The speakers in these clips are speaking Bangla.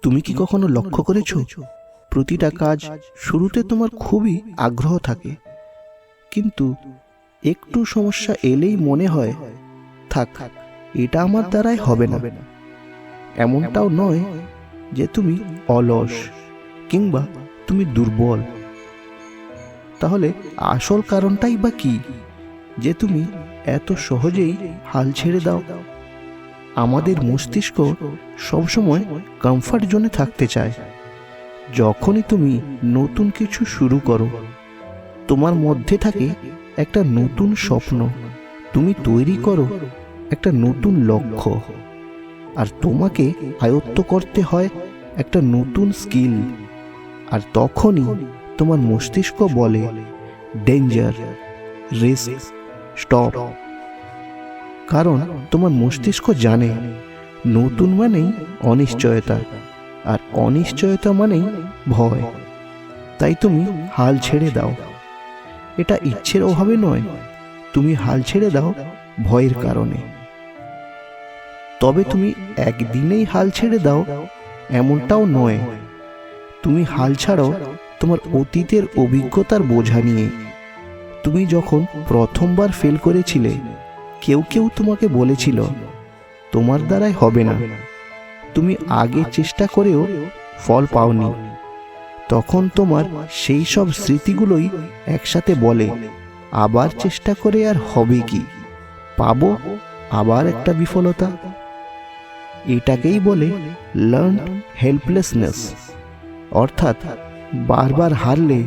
তুমি কি কখনো লক্ষ্য করেছো প্রতিটা কাজ শুরুতে তোমার খুবই আগ্রহ থাকে, কিন্তু একটু সমস্যা এলেই মনে হয় থাক, এটা আমার দ্বারাই হবে না। এমনটাও নয় যে তুমি অলস কিংবা তুমি দুর্বল, তাহলে আসল কারণটাই বা কি যে তুমি এত সহজেই হাল ছেড়ে দাও? আমাদের মস্তিষ্ক সবসময় কমফর্ট জোনে থাকতে চায়। যখনই তুমি নতুন কিছু শুরু করো, তোমার মধ্যে থাকে একটা নতুন স্বপ্ন, তুমি তৈরি করো একটা নতুন লক্ষ্য, আর তোমাকে আয়ত্ত করতে হয় একটা নতুন স্কিল। আর তখনই তোমার মস্তিষ্ক বলে ডেঞ্জার, রিস্ক, স্টপ। কারণ তোমার মস্তিষ্ক জানে নতুন মানেই অনিশ্চয়তা, আর অনিশ্চয়তা মানেই ভয়। তাই তুমি হাল ছেড়ে দাও। এটা ইচ্ছের অভাবে নয়, তুমি হাল ছেড়ে দাও ভয়ের কারণে। তবে তুমি একদিনেই হাল ছেড়ে দাও এমনটাও নয়। তুমি হাল ছাড়ো তোমার অতীতের অভিজ্ঞতার বোঝা নিয়ে। তুমি যখন প্রথমবার ফেল করেছিলে, কেউ কেউ তোমাকে বলেছিল তোমার দ্বারাই হবে না, তুমি আগে চেষ্টা করেও ফল পাওনি। তখন তোমার সেই সব স্মৃতিগুলোই একসাথে বলে আবার চেষ্টা করে আর হবে কি, পাবো আবার একটা বিফলতা। এটাকেই বলে লার্নড হেল্পলেসনেস। অর্থাৎ বারবার হারলে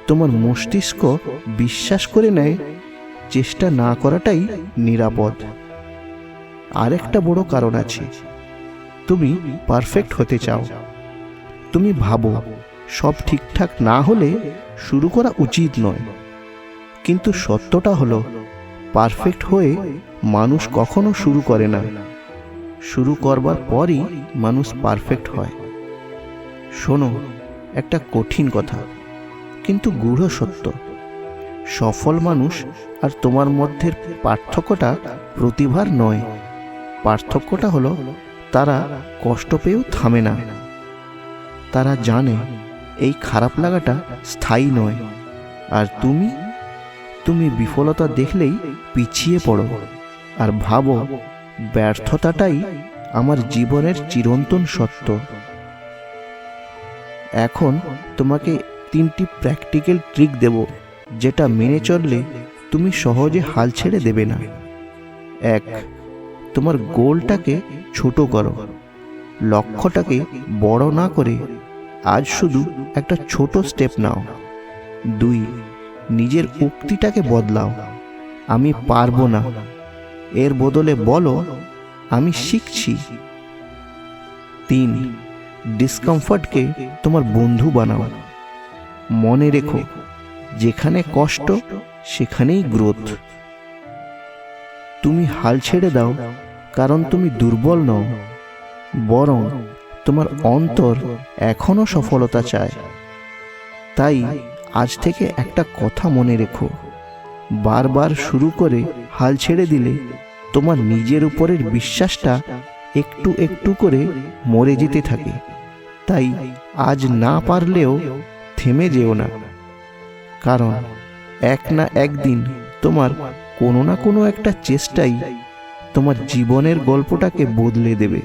তোমার মস্তিষ্ক বিশ্বাস করে নেয় চেষ্টা না করাটাই নিরাপদ। আরেকটা বড় কারণ আছে, তুমি পারফেক্ট হতে চাও। তুমি ভাবো সব ঠিকঠাক না হলে শুরু করা উচিত নয়। কিন্তু সত্যটা হলো পারফেক্ট হয়ে মানুষ কখনো শুরু করে না, শুরু করবার পরই মানুষ পারফেক্ট হয়। শোনো, একটা কঠিন কথা কিন্তু গূঢ় সত্য, সফল মানুষ আর তোমার মধ্যে পার্থক্যটা প্রতিভার নয়। পার্থক্যটা হলো তারা কষ্ট পেয়েও থামে না। তারা জানে এই খারাপ লাগাটা স্থায়ী নয়। আর তুমি বিফলতা দেখলেই পিছিয়ে পড়ো আর ভাবো ব্যর্থতাটাই আমার জীবনের চিরন্তন সত্য। এখন তোমাকে 3টি প্র্যাকটিক্যাল ট্রিক দেব, যেটা মেনে চললে তুমি সহজে হাল ছেড়ে দেবে না। 1, তোমার গোলটাকে ছোট করো। লক্ষ্যটাকে বড় না করে আজ শুধু একটা ছোট স্টেপ নাও। 2, নিজের উক্তিটাকে বদলাও। আমি পারবো না এর বদলে বলো আমি শিখছি। 3, ডিসকমফর্টকে তোমার বন্ধু বানাও। মনে রেখো, যেখানে কষ্ট সেখানেই গ্রোথ। তুমি হাল ছেড়ে দাও কারণ তুমি দুর্বল নও, বরং তোমার অন্তর এখনো সফলতা চায়। তাই আজ থেকে একটা কথা মনে রেখো, বারবার শুরু করে হাল ছেড়ে দিলে তোমার নিজের উপরের বিশ্বাসটা একটু একটু করে মরে যেতে থাকে। তাই আজ না পারলেও থেমে যেও না, কারণ এক না একদিন তোমার কোনো না কোনো একটা চেষ্টাই তোমার জীবনের গল্পটাকে বদলে দেবে।